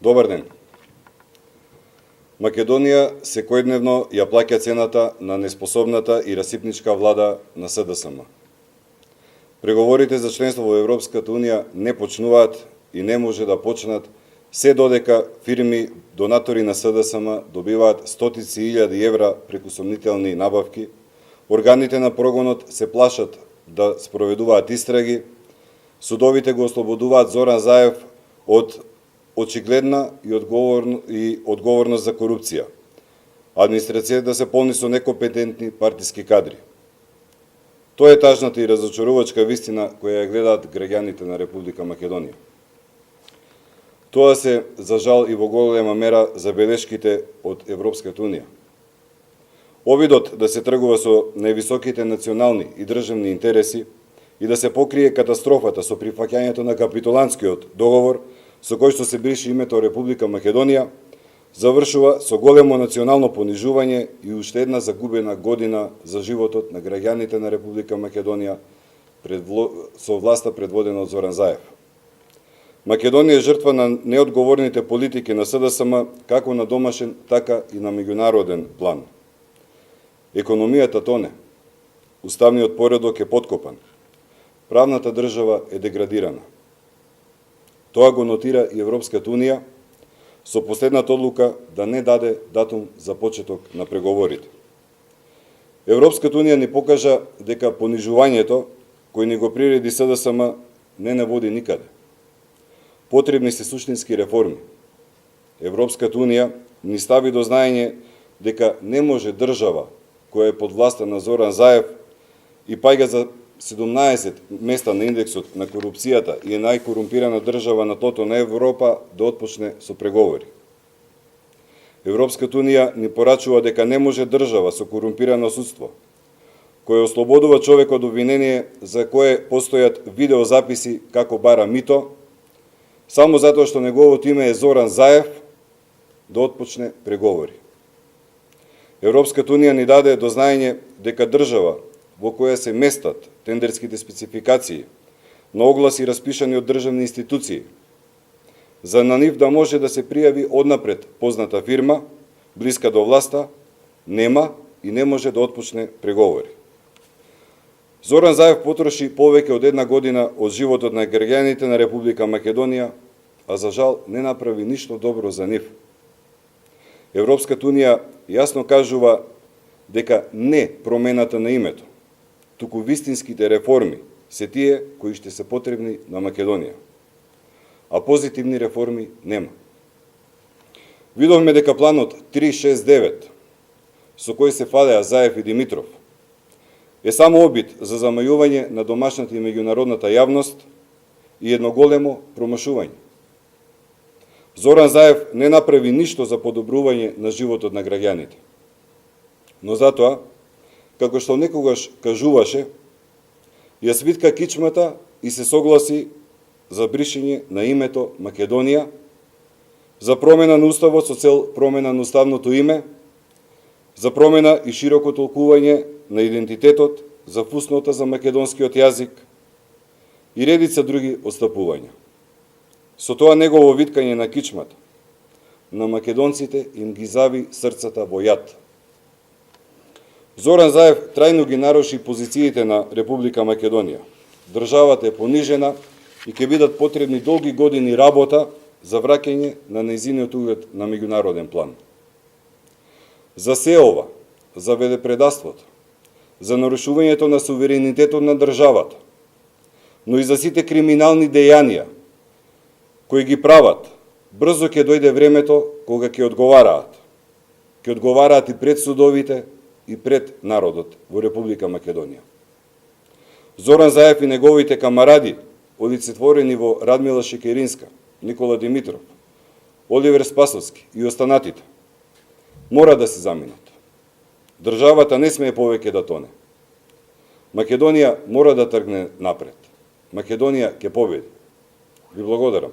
Добар ден. Македонија секојдневно ја плаќа цената на неспособната и расипничка влада на СДСМ. Преговорите за членство во Европската Унија не почнуваат и не може да почнат се додека фирми донатори на СДСМ добиваат стотици илјади евра преку сомнителни набавки, органите на прогонот се плашат да спроведуваат истраги, судовите го ослободуваат Зоран Заев од очигледна и одговорност за корупција. Администрацијата се полни со некомпетентни партиски кадри. Тоа е тажната и разочарувачка вистина која ја гледаат граѓаните на Република Македонија. Тоа се, за жал, и во голема мера забелешките од Европската Унија. Обидот да се тргува со највисоките национални и државни интереси и да се покрие катастрофата со прифаќањето на капитулантскиот договор со кој што се брише името Република Македонија, завршува со големо национално понижување и уште една загубена година за животот на граѓаните на Република Македонија со власта предводена од Зоран Заев. Македонија е жртва на неодговорните политики на СДСМ како на домашен, така и на меѓународен план. Економијата тоне, уставниот поредок е поткопан, правната држава е деградирана. Тоа го нотира и Европската Унија со последната одлука да не даде датум за почеток на преговорите. Европската Унија ни покажа дека понижувањето кој ни го приреди СДСМ не наводи никаде. Потребни се суштински реформи. Европската Унија ни стави до знаење дека не може држава која е под власта на Зоран Заев и паѓа за 17 места на индексот на корупцијата и е најкорумпирана држава на тлото на Европа да отпочне со преговори. Европската Унија ни порачува дека не може држава со корумпирано судство, кој ослободува човек од обвинение за кое постојат видеозаписи како бара мито, само затоа што неговото име е Зоран Заев, да отпочне преговори. Европската Унија ни даде до знаење дека држава во која се местат тендерските спецификации на огласи распишани од државни институции, за на нив да може да се пријави однапред позната фирма, блиска до власта, нема и не може да отпочне преговори. Зоран Заев потроши повеќе од една година од животот на граѓаните на Република Македонија, а за жал не направи ништо добро за нив. Европската Унија јасно кажува дека не промената на името, туку вистинските реформи се тие кои ще се потребни на Македонија. А позитивни реформи нема. Видовме дека планот 369, со кој се фалеа Заев и Димитров, е само обид за замајување на домашната и меѓународната јавност и едно големо промашување. Зоран Заев не направи ништо за подобрување на животот на граѓаните. Но затоа, како што некогаш кажуваше, ја свитка кичмата и се согласи за бришење на името Македонија, за промена на уставот со цел промена на уставното име, за промена и широко толкување на идентитетот, за фуснота за македонскиот јазик и редица други отстапувања. Со тоа негово виткање на кичмата, на македонците им ги зави срцата во јад. Зоран Заев трајно ги наруши позициите на Република Македонија. Државата е понижена и ќе бидат потребни долги години работа за враќање на нејзиниот углед на меѓународен план. За се ова, за велепредавството, за нарушувањето на суверенитетот на државата, но и за сите криминални дејанија кои ги прават, брзо ќе дојде времето кога ќе одговараат. Ќе одговараат и пред судовите, и пред народот во Република Македонија. Зоран Заев и неговите камаради, олицетворени во Радмила Шекеринска, Никола Димитров, Оливер Спасовски и останатите, мора да се заминат. Државата не смее повеќе да тоне. Македонија мора да тргне напред. Македонија ќе победи. Ви благодарам.